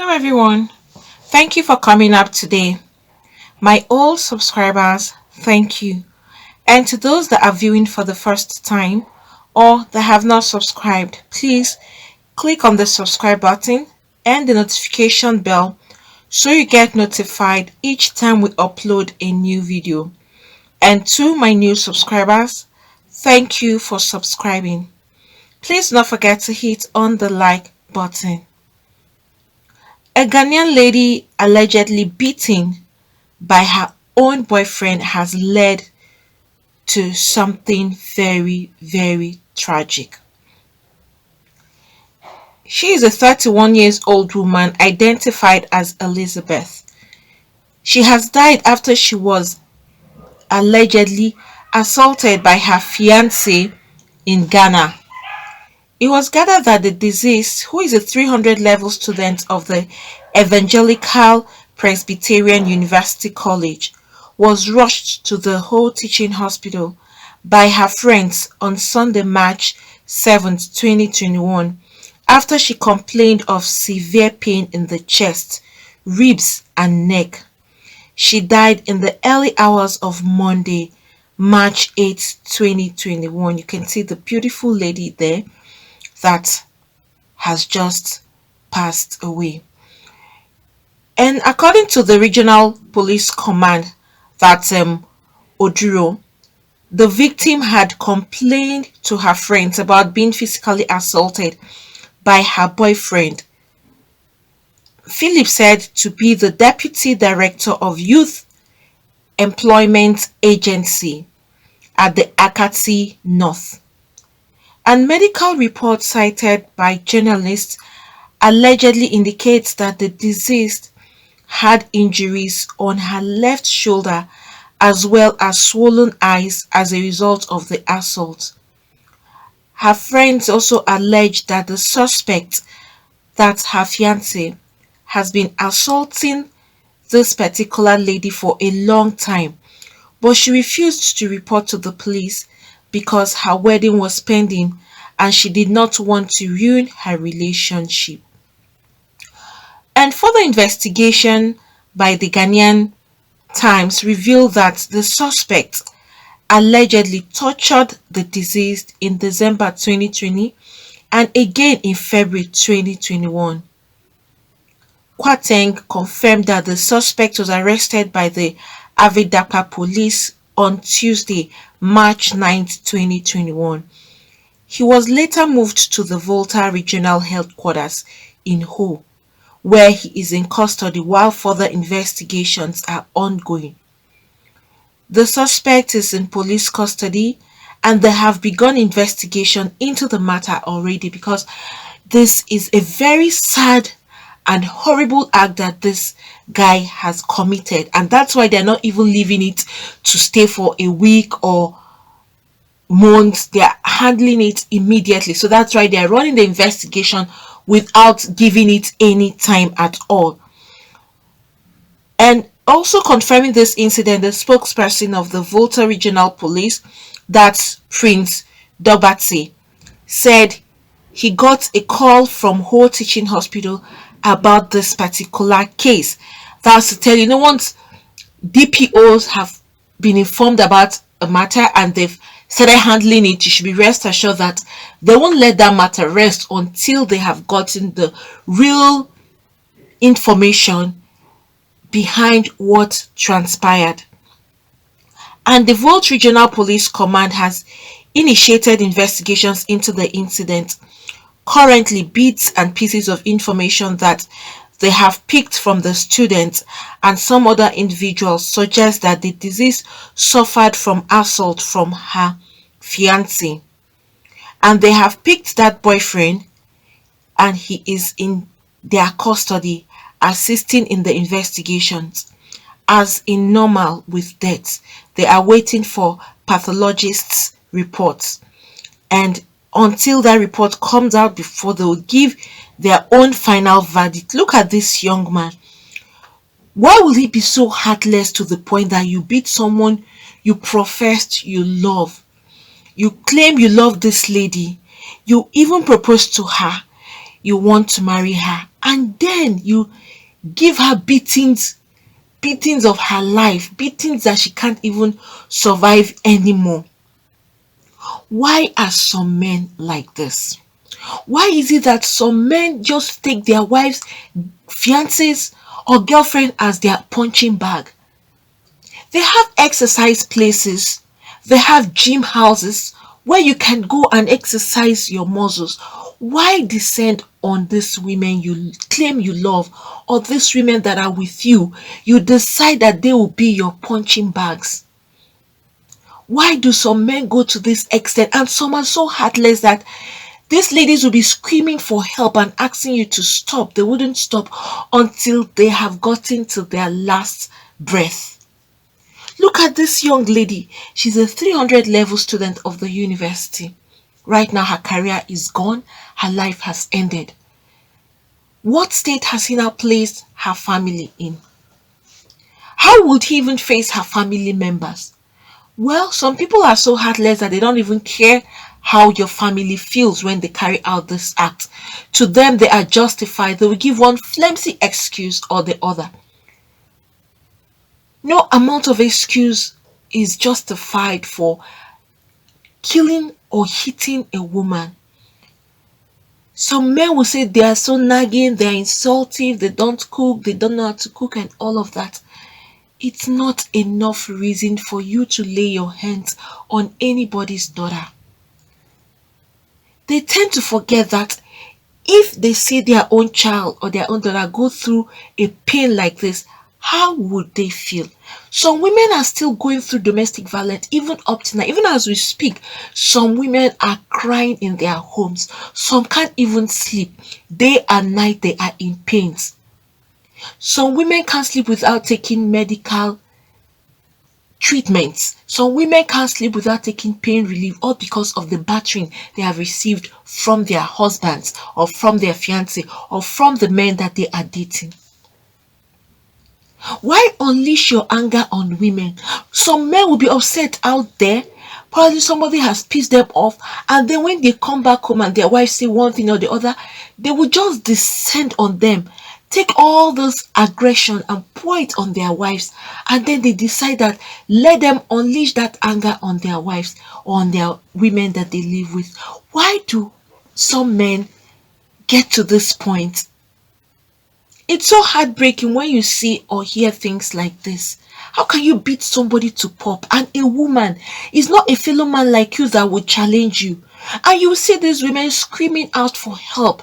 Hello everyone. Thank you for coming up today. My old subscribers, thank you. And to those that are viewing for the first time or that have not subscribed, please click on the subscribe button and the notification bell so you get notified each time we upload a new video. And to my new subscribers, thank you for subscribing. Please do not forget to hit on the like button. A Ghanaian lady allegedly beaten by her own boyfriend has led to something very, very tragic. She is a 31 years old woman identified as Elizabeth. She has died after she was allegedly assaulted by her fiancé in Ghana. It was gathered that the deceased, who is a 300 level student of the Evangelical Presbyterian University College, was rushed to the Whole Teaching Hospital by her friends on Sunday, March 7, 2021, after she complained of severe pain in the chest, ribs, and neck. She died in the early hours of Monday, March 8, 2021. You can see the beautiful lady there that has just passed away. And according to the regional police command, that's Oduro, the victim had complained to her friends about being physically assaulted by her boyfriend, Philip, said to be the deputy director of Youth Employment Agency at the Akati North. And medical reports cited by journalists allegedly indicates that the deceased had injuries on her left shoulder as well as swollen eyes as a result of the assault. Her friends also alleged that the suspect, that's her fiancé, has been assaulting this particular lady for a long time, but she refused to report to the police because her wedding was pending and she did not want to ruin her relationship. And further investigation by the Ghanaian Times revealed that the suspect allegedly tortured the deceased in December 2020 and again in February 2021. Kwateng confirmed that the suspect was arrested by the Avidaka police on Tuesday, March 9, 2021. He was later moved to the Volta Regional Headquarters in Ho, where he is in custody while further investigations are ongoing. The suspect is in police custody and they have begun investigation into the matter already, because this is a very sad and horrible act that this guy has committed, and that's why they're not even leaving it to stay for a week or months. They're handling it immediately, so that's why they're running the investigation without giving it any time at all. And also confirming this incident, the spokesperson of the Volta Regional Police, that's Prince Dogbatse, said he got a call from Whole Teaching Hospital about this particular case. That's to tell you, once DPOs have been informed about a matter and they've started handling it, you should be rest assured that they won't let that matter rest until they have gotten the real information behind what transpired. And the Volta Regional Police Command has initiated investigations into the incident. Currently, bits and pieces of information that they have picked from the students and some other individuals suggest that the deceased suffered from assault from her fiancé, and they have picked that boyfriend and he is in their custody assisting in the investigations. As in normal with deaths, they are waiting for pathologists' reports, and until that report comes out before they will give their own final verdict. Look at this young man. Why will he be so heartless to the point that you beat someone you professed you love? You claim you love this lady. You even proposed to her. you want to marry her, and then you give her beatings of her life, beatings that she can't even survive anymore. Why are some men like this? Why is it that some men just take their wives, fiancés, or girlfriend as their punching bag? They have exercise places, they have gym houses where you can go and exercise your muscles. Why descend on these women you claim you love, or these women that are with you? You decide that they will be your punching bags. Why do some men go to this extent? And some are so heartless that these ladies will be screaming for help and asking you to stop. They wouldn't stop until they have gotten to their last breath. Look at this young lady. She's a 300 level student of the university. Right now, her career is gone. Her life has ended. What state has he now placed her family in? How would he even face her family members? Well, some people are so heartless that they don't even care how your family feels when they carry out this act. To them, they are justified. They will give one flimsy excuse or the other. No amount of excuse is justified for killing or hitting a woman. Some men will say they are so nagging, they are insultive, they don't cook, they don't know how to cook, and all of that. It's not enough reason for you to lay your hands on anybody's daughter. They tend to forget that if they see their own child or their own daughter go through a pain like this, how would they feel? Some women are still going through domestic violence even up to now. Even as we speak, some women are crying in their homes. Some can't even sleep. Day and night they are in pains. Some women can't sleep without taking medical treatments. Some women can't sleep without taking pain relief, all because of the battering they have received from their husbands or from their fiancé or from the men that they are dating. Why unleash your anger on women? Some men will be upset out there. Probably somebody has pissed them off, and then when they come back home and their wife say one thing or the other, they will just descend on them, take all this aggression and pour it on their wives, and then they decide that let them unleash that anger on their wives or on their women that they live with. Why do some men get to this point? It's so heartbreaking when you see or hear things like this. How can you beat somebody to pulp, and a woman is not a fellow man like you that would challenge you? And you see these women screaming out for help.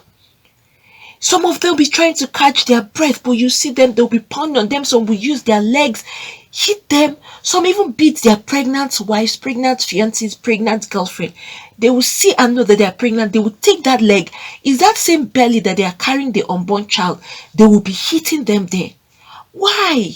Some of them will be trying to catch their breath, but you see them, they'll be pounding on them. Some will use their legs, hit them. Some even beat their pregnant wives, pregnant fiancés, pregnant girlfriend. They will see and know that they are pregnant. They will take that leg. Is that same belly that they are carrying the unborn child? They will be hitting them there. Why?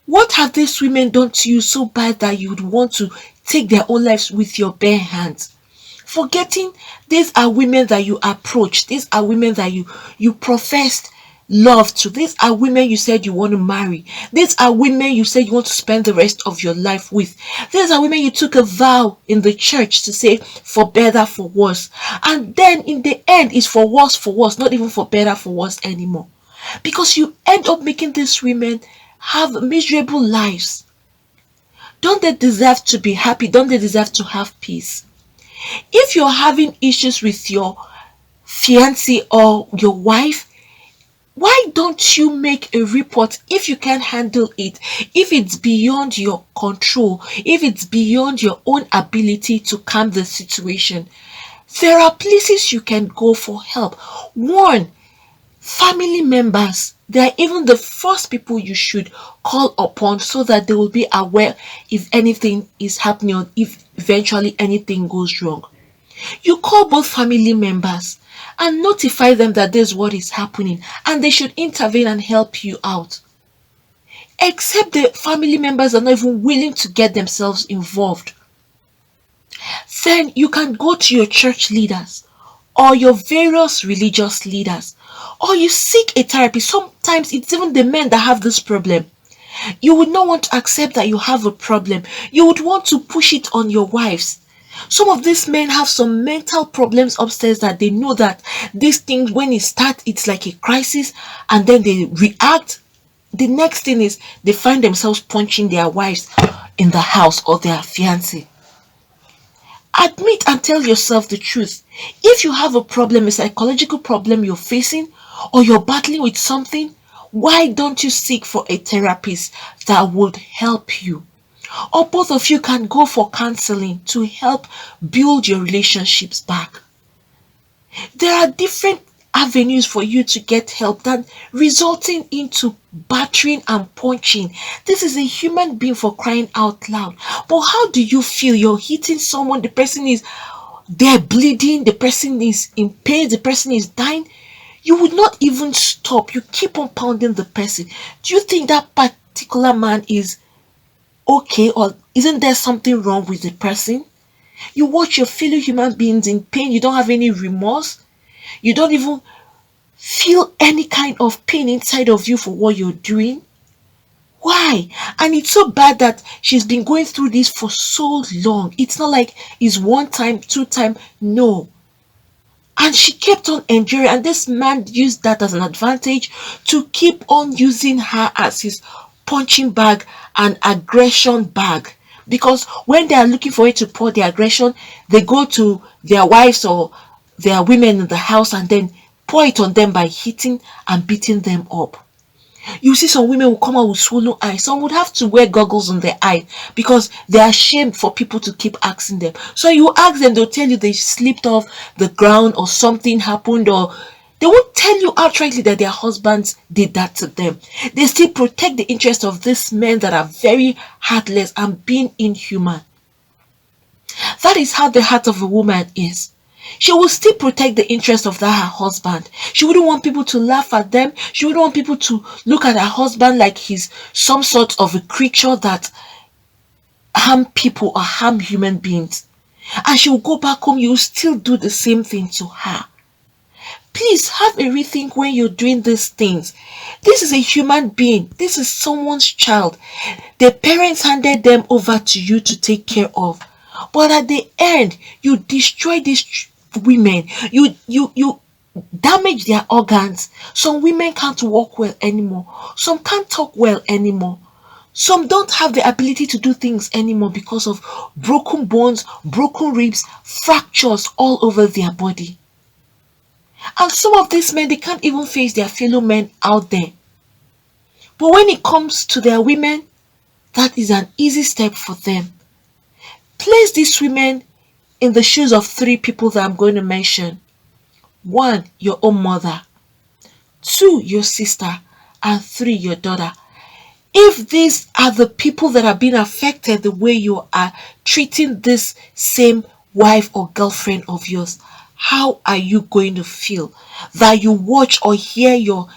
What have these women done to you so bad that you would want to take their own lives with your bare hands? Forgetting these are women that you approached. These are women that you professed love to. These are women you said you want to marry. These are women you said you want to spend the rest of your life with. These are women you took a vow in the church to say for better, for worse. And then in the end, it's for worse, not even for better, for worse anymore. Because you end up making these women have miserable lives. Don't they deserve to be happy? Don't they deserve to have peace? If you're having issues with your fiancé or your wife, why don't you make a report if you can't handle it? If it's beyond your control, if it's beyond your own ability to calm the situation, there are places you can go for help. One, family members. They are even the first people you should call upon so that they will be aware if anything is happening or if eventually anything goes wrong. You call both family members and notify them that this is what is happening and they should intervene and help you out. Except the family members are not even willing to get themselves involved. Then you can go to your church leaders or your various religious leaders, or you seek a therapy. Sometimes it's even the men that have this problem. You would not want to accept that you have a problem. You would want to push it on your wives. Some of these men have some mental problems upstairs that they know that these things, when it starts, it's like a crisis, and then they react. The next thing is they find themselves punching their wives in the house or their fiancé. Admit and tell yourself the truth. If you have a problem, a psychological problem you're facing, or you're battling with something, why don't you seek for a therapist that would help you? Or both of you can go for counseling to help build your relationships back. There are different avenues for you to get help than resulting into battering and punching. This is a human being, for crying out loud. But how do you feel? You're hitting someone, the person is there bleeding, the person is in pain, the person is dying. You would not even stop. You keep on pounding the person. Do you think that particular man is okay, or isn't there something wrong with the person? You watch your fellow human beings in pain, you don't have any remorse, you don't even feel any kind of pain inside of you for what you're doing. Why? And it's so bad that she's been going through this for so long. It's not like it's one time, two time, no. And she kept on enduring, and this man used that as an advantage to keep on using her as his punching bag and aggression bag. Because when they are looking for it to pour the aggression, they go to their wives or their women in the house and then pour it on them by hitting and beating them up. You see some women will come out with swollen eyes. Some would have to wear goggles on their eye because they are ashamed for people to keep asking them. So you ask them, they'll tell you they slipped off the ground or something happened, or they won't tell you outrightly that their husbands did that to them. They still protect the interest of these men that are very heartless and being inhuman. That is how the heart of a woman is. She will still protect the interest of that her husband. She wouldn't want people to laugh at them. She wouldn't want people to look at her husband like he's some sort of a creature that harm people or harm human beings. And she will go back home, you will still do the same thing to her. Please have a rethink when you're doing these things. This is a human being. This is someone's child. Their parents handed them over to you to take care of. But at the end, you destroy these women. You damage their organs. Some women can't walk well anymore. Some can't talk well anymore. Some don't have the ability to do things anymore because of broken bones, broken ribs, fractures all over their body. And some of these men, they can't even face their fellow men out there. But when it comes to their women, that is an easy step for them. Place these women in the shoes of three people that I'm going to mention. 1, your own mother. 2, your sister. And 3, your daughter. If these are the people that are being affected the way you are treating this same wife or girlfriend of yours, how are you going to feel that you watch or hear your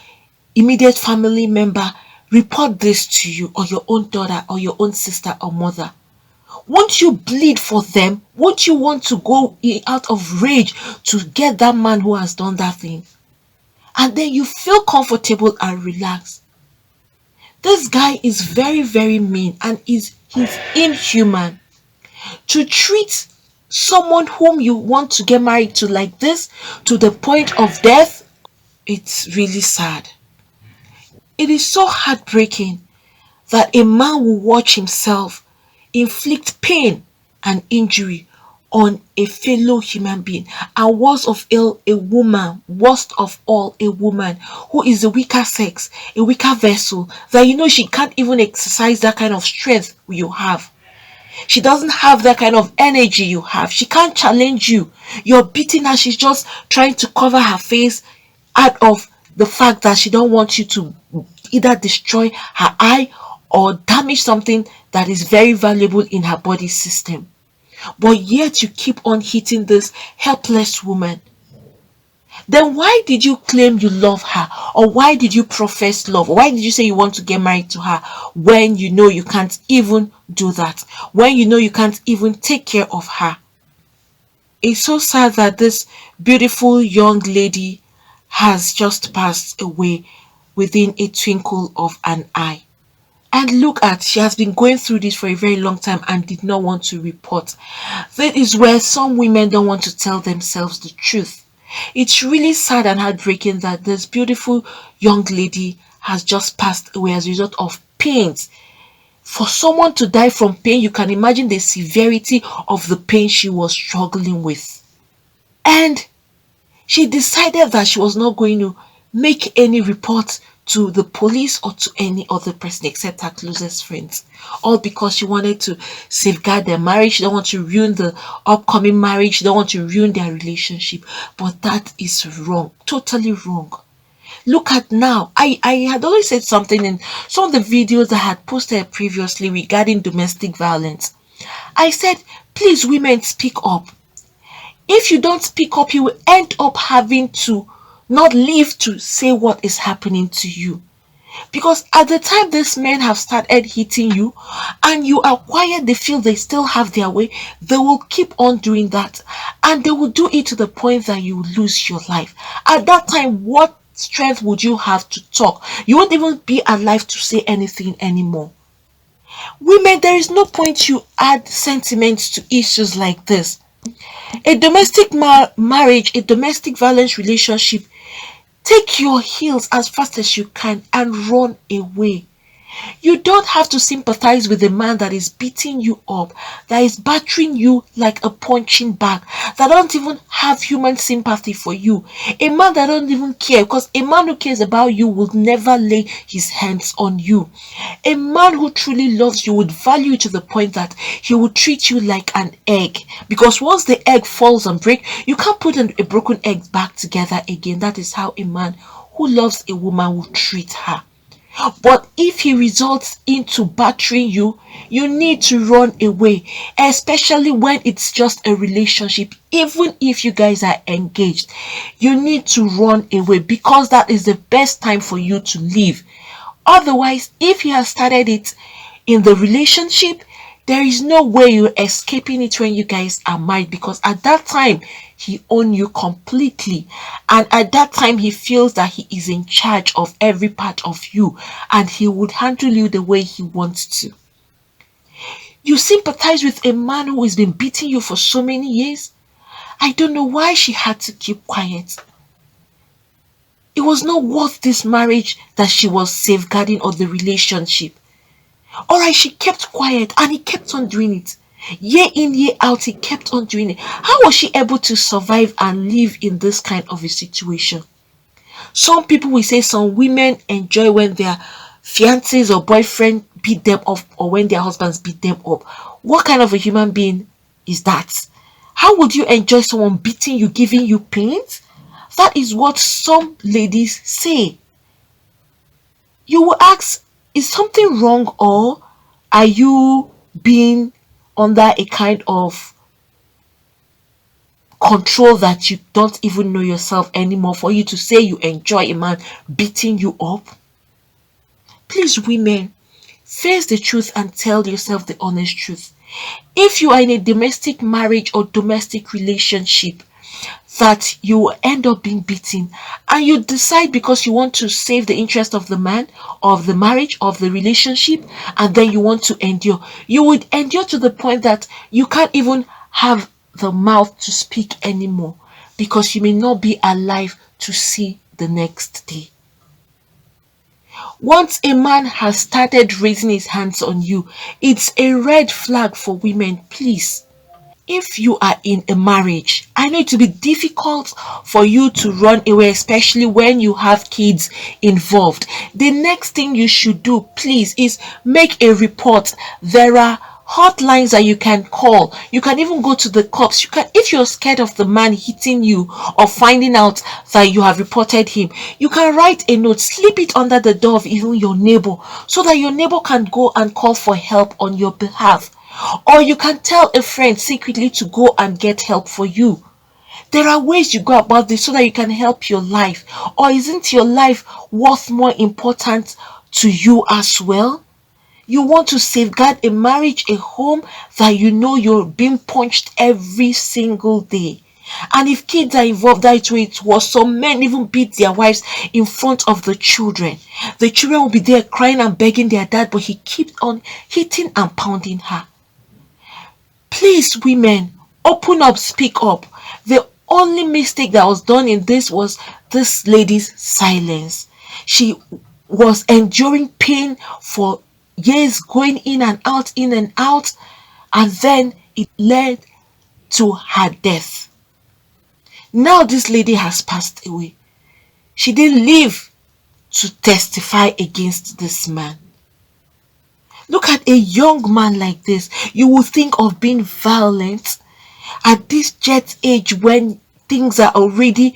immediate family member report this to you, or your own daughter or your own sister or mother? Won't you bleed for them? Won't you want to go out of rage to get that man who has done that thing? And then you feel comfortable and relaxed. This guy is very, very mean, and he's inhuman. To treat someone whom you want to get married to like this, to the point of death, it's really sad. It is so heartbreaking that a man will watch himself inflict pain and injury on a fellow human being, and worst of all, a woman who is the weaker sex, a weaker vessel, that you know she can't even exercise that kind of strength you have. She doesn't have that kind of energy you have. She can't challenge you. You're beating her. She's just trying to cover her face out of the fact that she don't want you to either destroy her eye or damage something that is very valuable in her body system. But yet you keep on hitting this helpless woman. Then why did you claim you love her? Or why did you profess love? Why did you say you want to get married to her when you know you can't even do that? When you know you can't even take care of her? It's so sad that this beautiful young lady has just passed away within a twinkle of an eye. And look at, she has been going through this for a very long time and did not want to report. That is where some women don't want to tell themselves the truth. It's really sad and heartbreaking that this beautiful young lady has just passed away as a result of pains. For someone to die from pain, you can imagine the severity of the pain she was struggling with. And she decided that she was not going to make any report to the police or to any other person except her closest friends. All because she wanted to safeguard their marriage. She don't want to ruin the upcoming marriage. She don't want to ruin their relationship. But that is wrong. Totally wrong. Look at now. I had always said something in some of the videos I had posted previously regarding domestic violence. I said, please women, speak up. If you don't speak up, you will end up having to not live to say what is happening to you. Because at the time these men have started hitting you and you are quiet, they feel they still have their way, they will keep on doing that. And they will do it to the point that you lose your life. At that time, what strength would you have to talk? You won't even be alive to say anything anymore. Women, there is no point you add sentiments to issues like this. A domestic marriage, a domestic violence relationship, take your heels as fast as you can and run away. You don't have to sympathize with a man that is beating you up, that is battering you like a punching bag, that don't even have human sympathy for you. A man that don't even care, because a man who cares about you will never lay his hands on you. A man who truly loves you would value you to the point that he will treat you like an egg. Because once the egg falls and breaks, you can't put a broken egg back together again. That is how a man who loves a woman will treat her. But if he results into battering you, you need to run away, especially when it's just a relationship. Even if you guys are engaged, you need to run away because that is the best time for you to leave. Otherwise, if he has started it in the relationship, there is no way you're escaping it when you guys are married, because at that time he owns you completely, and at that time he feels that he is in charge of every part of you and he would handle you the way he wants to. You sympathize with a man who has been beating you for so many years. I don't know why she had to keep quiet. It was not worth this marriage that she was safeguarding, or the relationship. Alright, she kept quiet and he kept on doing it. Year in, year out, he kept on doing it. How was she able to survive and live in this kind of a situation? Some people will say some women enjoy when their fiancés or boyfriend beat them up, or when their husbands beat them up. What kind of a human being is that? How would you enjoy someone beating you, giving you pains? That is what some ladies say. You will ask, is something wrong, or are you being under a kind of control that you don't even know yourself anymore for you to say you enjoy a man beating you up? Please, women, face the truth and tell yourself the honest truth. If you are in a domestic marriage or domestic relationship that you will end up being beaten, and you decide because you want to save the interest of the man, of the marriage, of the relationship, and then you want to endure, you would endure to the point that you can't even have the mouth to speak anymore, because you may not be alive to see the next day. Once a man has started raising his hands on you, it's a red flag for women. Please, if you are in a marriage, I know it will be difficult for you to run away, especially when you have kids involved. The next thing you should do, please, is make a report. There are hotlines that you can call. You can even go to the cops. You can, if you're scared of the man hitting you or finding out that you have reported him, you can write a note, slip it under the door of even your neighbor, so that your neighbor can go and call for help on your behalf. Or you can tell a friend secretly to go and get help for you. There are ways you go about this so that you can help your life. Or isn't your life worth more important to you as well? You want to safeguard a marriage, a home that you know you're being punched every single day. And if kids are involved, that's where it was. Some men even beat their wives in front of the children. The children will be there crying and begging their dad, but he keeps on hitting and pounding her. Please, women, open up, speak up. The only mistake that was done in this was this lady's silence. She was enduring pain for years, going in and out, and then it led to her death. Now this lady has passed away. She didn't live to testify against this man. Look at a young man like this. You will think of being violent at this jet age when things are already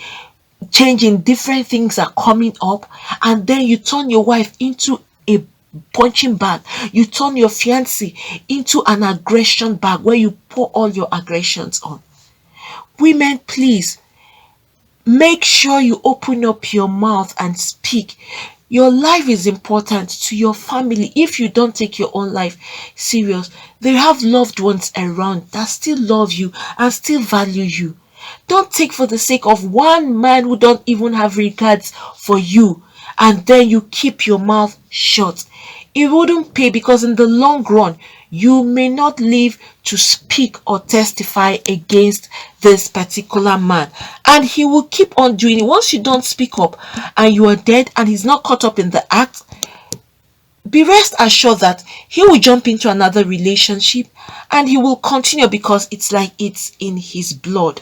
changing, different things are coming up, and then you turn your wife into a punching bag. You turn your fiancé into an aggression bag where you pour all your aggressions on. Women, please, make sure you open up your mouth and speak. Your life is important to your family. If you don't take your own life serious, they have loved ones around that still love you and still value you. Don't take for the sake of one man who don't even have regards for you, and then you keep your mouth shut. It wouldn't pay, because in the long run, you may not live to speak or testify against this particular man, and he will keep on doing it. Once you don't speak up and you are dead and he's not caught up in the act, be rest assured that he will jump into another relationship and he will continue, because it's like it's in his blood.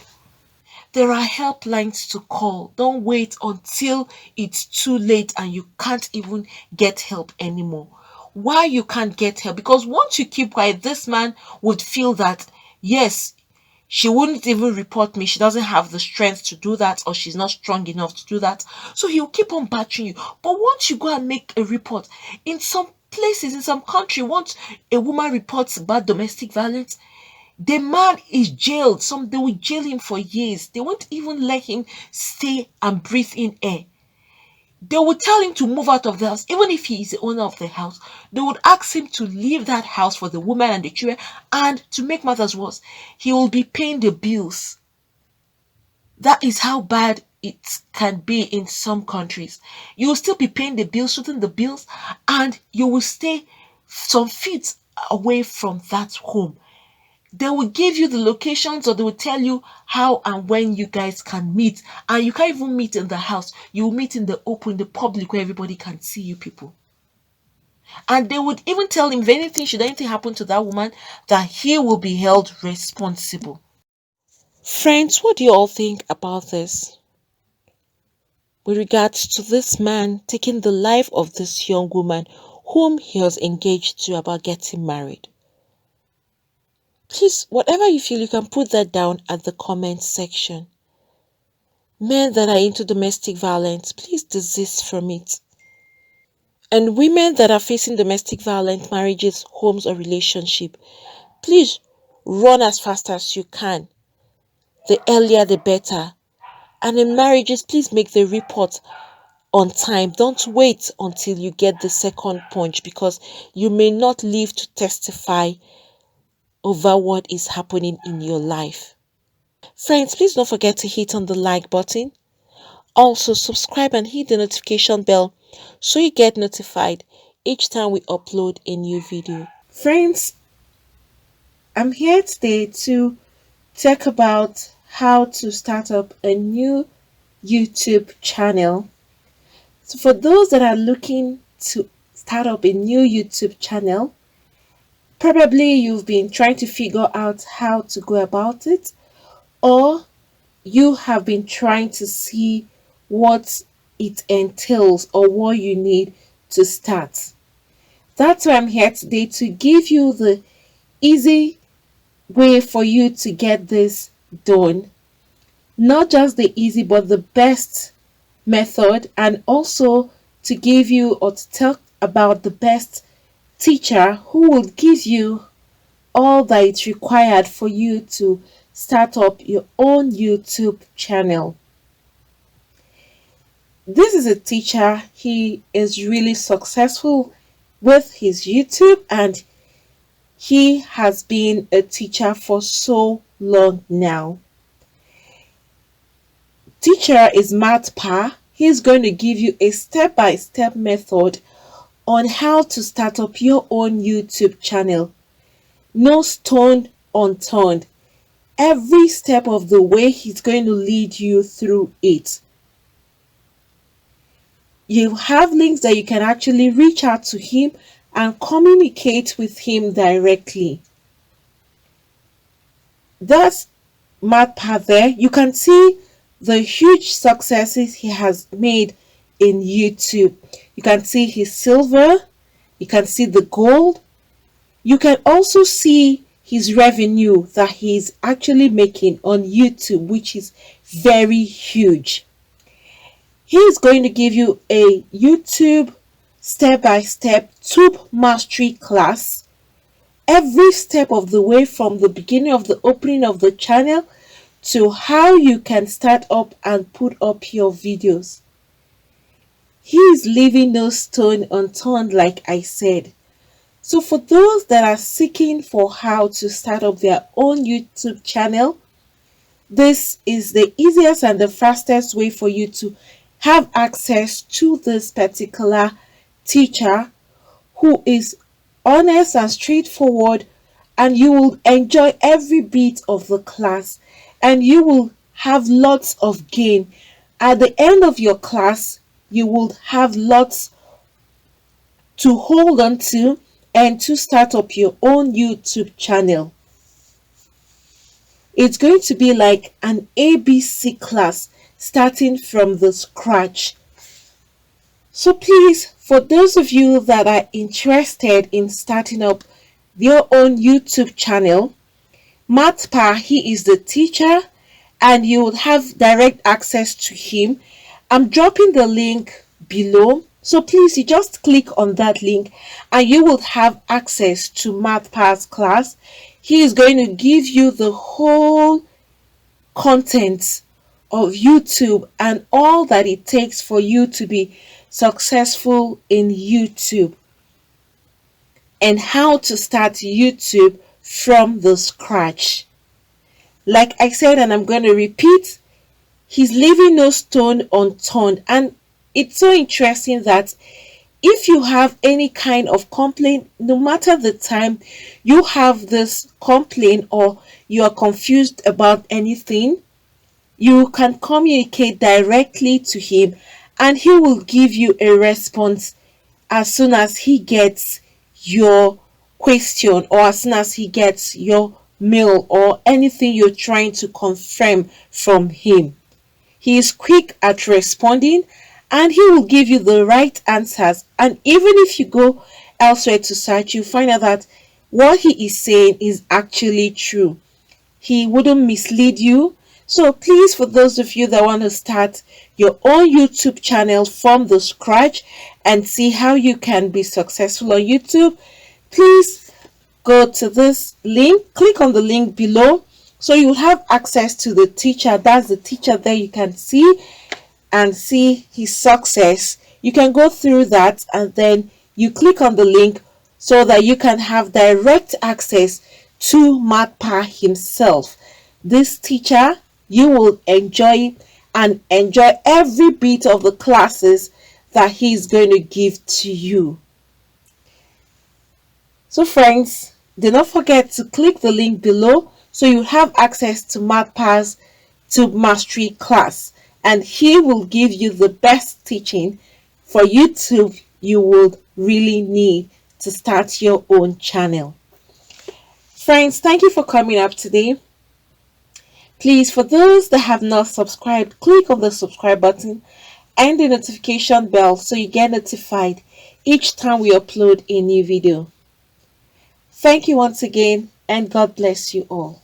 There are helplines to call. Don't wait until it's too late and you can't even get help anymore. Why you can't get help? Because once you keep quiet, this man would feel that, yes, she wouldn't even report me. She doesn't have the strength to do that, or she's not strong enough to do that. So he'll keep on battering you. But once you go and make a report, in some places, in some country, once a woman reports about domestic violence, the man is jailed. They will jail him for years. They won't even let him stay and breathe in air. They would tell him to move out of the house. Even if he is the owner of the house, they would ask him to leave that house for the woman and the children. And to make matters worse, he will be paying the bills. That is how bad it can be in some countries. You will still be paying the bills, shooting the bills, and you will stay some feet away from that home. They will give you the locations, or they will tell you how and when you guys can meet. And you can't even meet in the house. You will meet in the open, the public, where everybody can see you people. And they would even tell him, if anything happen to that woman, that he will be held responsible. Friends, what do you all think about this? With regards to this man taking the life of this young woman whom he was engaged to about getting married. Please, whatever you feel, you can put that down at the comment section. Men that are into domestic violence, please desist from it. And women that are facing domestic violence, marriages, homes, or relationship, please run as fast as you can. The earlier the better. And in marriages, please make the report on time. Don't wait until you get the second punch, because you may not live to testify over what is happening in your life. Friends, please don't forget to hit on the like button. Also, subscribe and hit the notification bell so you get notified each time we upload a new video. Friends, I'm here today to talk about how to start up a new YouTube channel. So for those that are looking to start up a new YouTube channel, probably you've been trying to figure out how to go about it, or you have been trying to see what it entails or what you need to start. That's why I'm here today, to give you the easy way for you to get this done. Not just the easy, but the best method, and also to give you, or to talk about, the best teacher who will give you all that is required for you to start up your own YouTube channel. This is a teacher. He is really successful with his YouTube, and he has been a teacher for so long now. teacher is MathPa. He's going to give you a step-by-step method on how to start up your own YouTube channel. No stone unturned. Every step of the way, he's going to lead you through it. You have links that you can actually reach out to him and communicate with him directly. That's MathPa there. You can see the huge successes he has made in YouTube. You can see his silver, you can see the gold, you can also see his revenue that he's actually making on YouTube, which is very huge. He is going to give you a YouTube step-by-step tube mastery class every step of the way, from the beginning of the opening of the channel to how you can start up and put up your videos. He is leaving no stone unturned, like I said. So for those that are seeking for how to start up their own YouTube channel, this is the easiest and the fastest way for you to have access to this particular teacher who is honest and straightforward, and you will enjoy every bit of the class and you will have lots of gain. At the end of your class, you will have lots to hold on to and to start up your own YouTube channel. It's going to be like an ABC class starting from the scratch. So please, for those of you that are interested in starting up your own YouTube channel, MathPa, he is the teacher and you will have direct access to him. I'm dropping the link below, so please, you just click on that link and you will have access to MathPa's class. He is going to give you the whole content of YouTube and all that it takes for you to be successful in YouTube, and how to start YouTube from the scratch. Like I said, and I'm going to repeat, he's leaving no stone unturned. And it's so interesting that if you have any kind of complaint, no matter the time you have this complaint or you are confused about anything, you can communicate directly to him and he will give you a response as soon as he gets your question or as soon as he gets your mail or anything you're trying to confirm from him. He is quick at responding and he will give you the right answers. And even if you go elsewhere to search, you find out that what he is saying is actually true. He wouldn't mislead you. So please, for those of you that want to start your own YouTube channel from the scratch and see how you can be successful on YouTube, please go to this link, click on the link below, so you'll have access to the teacher. That's the teacher there. You can see and see his success. You can go through that and then you click on the link so that you can have direct access to MathPa himself. This teacher, you will enjoy and enjoy every bit of the classes that he's going to give to you. So friends, do not forget to click the link below so you have access to MathPa's Tube Mastery class, and he will give you the best teaching for YouTube you would really need to start your own channel. Friends, thank you for coming up today. Please, for those that have not subscribed, click on the subscribe button and the notification bell so you get notified each time we upload a new video. Thank you once again, and God bless you all.